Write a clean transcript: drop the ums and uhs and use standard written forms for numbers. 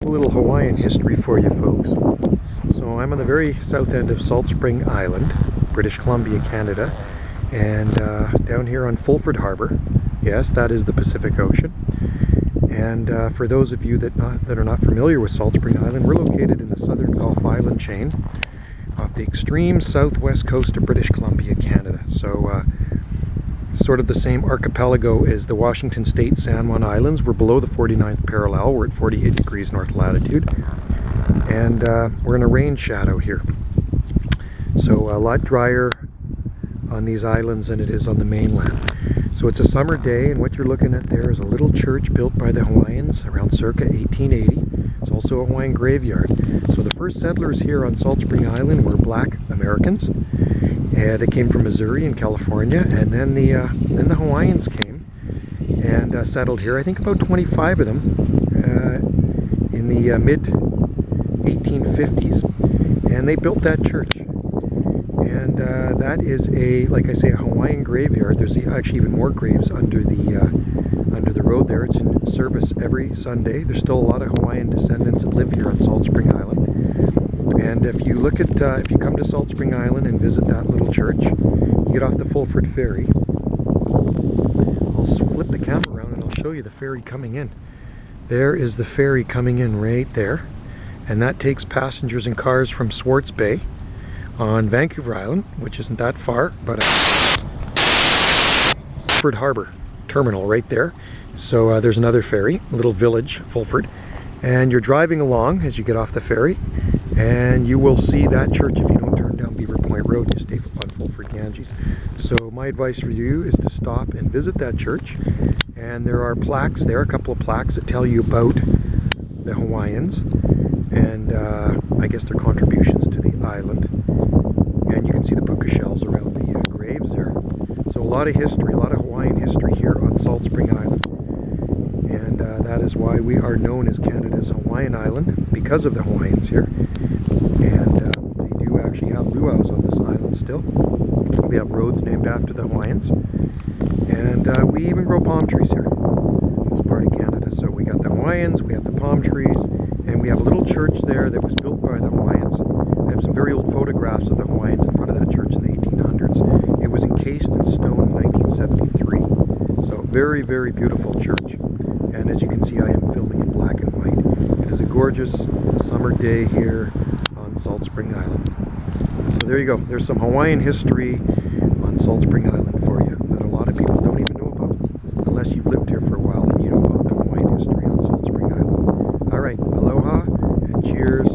A little Hawaiian history for you folks. So I'm on the very south end of Salt Spring Island, British Columbia, Canada, and down here on Fulford Harbor. Yes, that is the Pacific Ocean. And for those of you that are not familiar with Salt Spring Island, we're located in the southern Gulf Island chain off the extreme southwest coast of British Columbia, Canada. So sort of the same archipelago as the Washington State San Juan Islands. We're below the 49th parallel. We're at 48 degrees north latitude. And we're in a rain shadow here. So a lot drier on these islands than it is on the mainland. So it's a summer day, and what you're looking at there is a little church built by the Hawaiians around circa 1880. It's also a Hawaiian graveyard. So the first settlers here on Salt Spring Island were black Americans. They came from Missouri and California, and then the Hawaiians came and settled here. I think about 25 of them in the mid 1850s, and they built that church. And that is like I say, a Hawaiian graveyard. There's actually even more graves under the road there. It's in service every Sunday. There's still a lot of Hawaiian descendants that live here on Salt Spring Island. And if you look at, if you come to Salt Spring Island and visit that little church, you get off the Fulford Ferry. I'll flip the camera around and I'll show you the ferry coming in. There is the ferry coming in right there. And that takes passengers and cars from Swartz Bay on Vancouver Island, which isn't that far, but Fulford Harbor terminal right there. So there's another ferry, a little village, Fulford. And you're driving along as you get off the ferry, and you will see that church if you don't turn down Beaver Point Road and you stay on Fulford Ganges. So my advice for you is to stop and visit that church. And there are plaques there, a couple of plaques that tell you about the Hawaiians and I guess their contributions to the island. And you can see the puka shells around the graves there. So a lot of history, a lot of Hawaiian history here on Salt Spring Island. And that is why we are known as Canada's Hawaiian Island, because of the Hawaiians here. And they do actually have luau's on this island still. We have roads named after the Hawaiians. And we even grow palm trees here in this part of Canada. So we got the Hawaiians, we have the palm trees, and we have a little church there that was built by the Hawaiians. I have some very old photographs of the Hawaiians in front of that church in the 1800s. It was encased in stone in 1973. So very, very beautiful church. And as you can see, I am filming in black and white. It is a gorgeous summer day here on Salt Spring Island. So there you go. There's some Hawaiian history on Salt Spring Island for you that a lot of people don't even know about, unless you've lived here for a while and you know about the Hawaiian history on Salt Spring Island. All right, aloha and cheers.